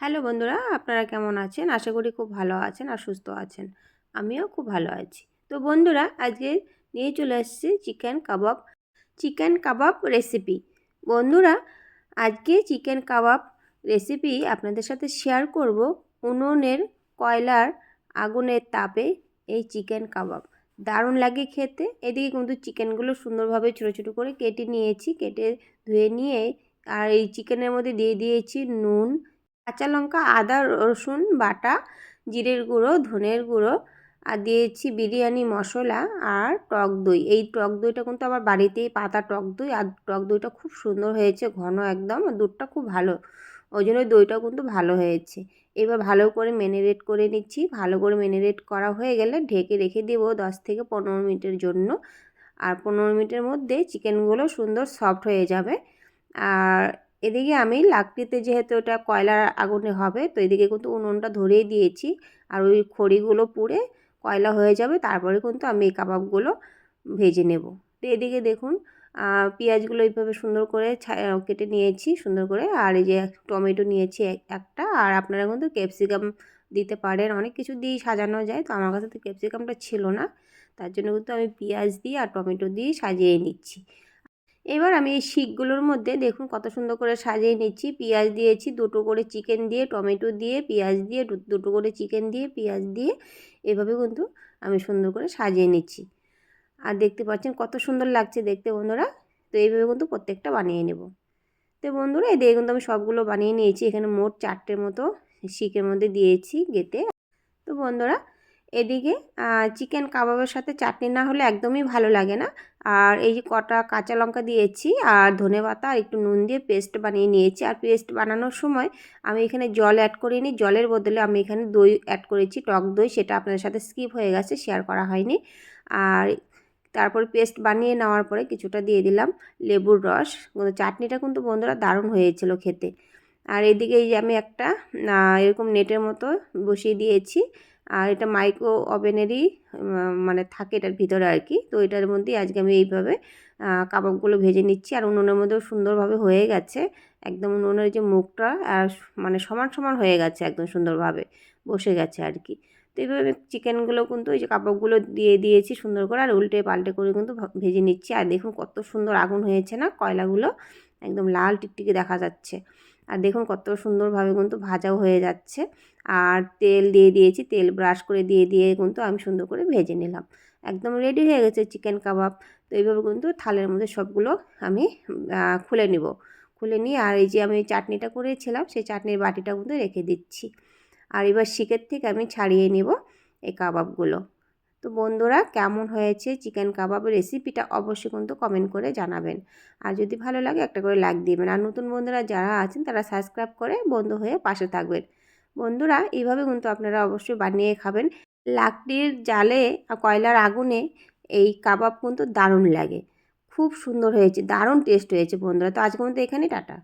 Hello বন্ধুরা, আপনারা কেমন আছেন? আশা করি খুব ভালো আছেন আর সুস্থ আছেন। আমিও খুব ভালো আছি। তো বন্ধুরা, আজকে নিয়ে চলে এসেছি চিকেন কাবাব রেসিপি। বন্ধুরা, আজকে চিকেন কাবাব রেসিপি আপনাদের সাথে শেয়ার করব। উনুনের কয়লার আগুনের তাপে এই চিকেন কাবাব দারুণ লাগে খেতে। এদিকে কিন্তু চিকেনগুলো সুন্দরভাবে ছোটো ছোটো করে কেটে নিয়েছি, কেটে ধুয়ে নিয়ে আর এই চিকেনের মধ্যে দিয়ে দিয়েছি নুন, কাঁচা লঙ্কা, আদা রসুন বাটা, জিরের গুঁড়ো, ধনের গুঁড়ো, আর দিয়েছি বিরিয়ানি মশলা আর টক দই। এই টক দইটা কিন্তু আমার বাড়িতেই পাতা টক দই, আর টক দইটা খুব সুন্দর হয়েছে, ঘন একদম, আর দুধটা খুব ভালো, ওই জন্য দইটাও কিন্তু ভালো হয়েছে। এবার ভালো করে ম্যারিনেট করে নিচ্ছি। ভালো করে ম্যারিনেট করা হয়ে গেলে ঢেকে রেখে দেবো 10 থেকে 15 মিনিটের জন্য। আর 15 মিনিটের মধ্যে চিকেনগুলো সুন্দর সফট হয়ে যাবে। আর এদিকে আমি লাকড়িতে, যেহেতু ওটা কয়লার আগুনে হবে, তো এদিকে কিন্তু উনুনটা ধরিয়ে দিয়েছি। আর ওই খড়িগুলো পুড়ে কয়লা হয়ে যাবে, তারপরে কিন্তু আমি এই কাবাবগুলো ভেজে নেব। তো এদিকে দেখুন, পেঁয়াজগুলো এইভাবে সুন্দর করে কেটে নিয়েছি সুন্দর করে। আর এই যে টমেটো নিয়েছি একটা, আর আপনারা কিন্তু ক্যাপসিকাম দিতে পারেন, অনেক কিছু দিয়েই সাজানো যায়। তো আমার কাছে তো ক্যাপসিকামটা ছিল না, তার জন্য কিন্তু আমি পেঁয়াজ দিয়ে আর টমেটো দিয়ে সাজিয়ে নিচ্ছি। এবার আমি এই শিকগুলোর মধ্যে দেখুন কত সুন্দর করে সাজিয়ে নিচ্ছি। পেঁয়াজ দিয়েছি, দুটো করে চিকেন দিয়ে, টমেটো দিয়ে, পেঁয়াজ দিয়ে, দুটো করে চিকেন দিয়ে, পেঁয়াজ দিয়ে, এভাবে কিন্তু আমি সুন্দর করে সাজিয়ে নিচ্ছি। আর দেখতে পাচ্ছেন কত সুন্দর লাগছে দেখতে বন্ধুরা। তো এইভাবে কিন্তু প্রত্যেকটা বানিয়ে নেব। তো বন্ধুরা, এই দিয়ে কিন্তু আমি সবগুলো বানিয়ে নিয়েছি। এখানে মোট 4টের মতো শিকের মধ্যে দিয়েছি গেঁথে। তো বন্ধুরা, এদিকে চিকেন কাবাবের সাথে চাটনি না হলে একদমই ভালো লাগে না। আর এই যে কটা কাঁচা লঙ্কা দিয়েছি আর ধনেপাতা আর একটু নুন দিয়ে পেস্ট বানিয়ে নিয়েছি। আর পেস্ট বানানোর সময় আমি এখানে জল অ্যাড করিনি, জলের বদলে আমি এখানে দই অ্যাড করেছি, টক দই। সেটা আপনাদের সাথে স্কিপ হয়ে গেছে, শেয়ার করা হয়নি। আর তারপর পেস্ট বানিয়ে নেওয়ার পরে কিছুটা দিয়ে দিলাম লেবুর রস। চাটনিটা কিন্তু বন্ধুরা দারুণ হয়েছিল খেতে। আর এদিকে এই যে আমি একটা এরকম নেটের মতো বসিয়ে দিয়েছি। আর এটা মাইক্রো ওভেনেরই মানে থাকে এটার ভিতরে আর কি। তো এটার মধ্যেই আজকে আমি এইভাবে কাবাবগুলো ভেজে নিচ্ছি। আর উনুনের মধ্যেও সুন্দরভাবে হয়ে গেছে, একদম উনুনের যে মুখটা আর মানে সমান সমান হয়ে গেছে, একদম সুন্দরভাবে বসে গেছে আর কি। তো এইভাবে চিকেনগুলো কিন্তু এই যে কাবাবগুলো দিয়ে দিয়েছি সুন্দর করে, আর উল্টে পাল্টে করে কিন্তু ভেজে নিচ্ছি। আর দেখুন কত সুন্দর আগুন হয়েছে না, কয়লাগুলো একদম লাল টিকটিকি দেখা যাচ্ছে। আর দেখুন কত সুন্দরভাবে কিন্তু ভাজাও হয়ে যাচ্ছে। আর তেল দিয়ে দিয়েছি, তেল ব্রাশ করে দিয়ে দিয়ে কিন্তু আমি সুন্দর করে ভেজে নিলাম। একদম রেডি হয়ে গেছে চিকেন কাবাব। তো এইভাবে কিন্তু থালের মধ্যে সবগুলো আমি খুলে নিব। খুলে নিয়ে আর এই যে আমি চাটনিটা করেছিলাম, সেই চাটনির বাটিটা কিন্তু রেখে দিচ্ছি। আর এবার শিকের থেকে আমি ছাড়িয়ে নেব এই কাবাবগুলো। তো বন্ধুরা, কেমন হয়েছে চিকেন কাবাবের রেসিপিটা অবশ্যই কিন্তু কমেন্ট করে জানাবেন। আর যদি ভালো লাগে একটা করে লাইক দিবেন। আর নতুন বন্ধুরা যারা আছেন তারা সাবস্ক্রাইব করে বন্ধু হয়ে পাশে থাকবেন। বন্ধুরা, এইভাবে কিন্তু আপনারা অবশ্যই বানিয়ে খাবেন। লাকড়ির জালে কয়লার আগুনে এই কাবাব কিন্তু দারুণ লাগে, খুব সুন্দর হয়েছে, দারুণ টেস্ট হয়েছে বন্ধুরা। তো আজকের মতো এখানেই টাটা।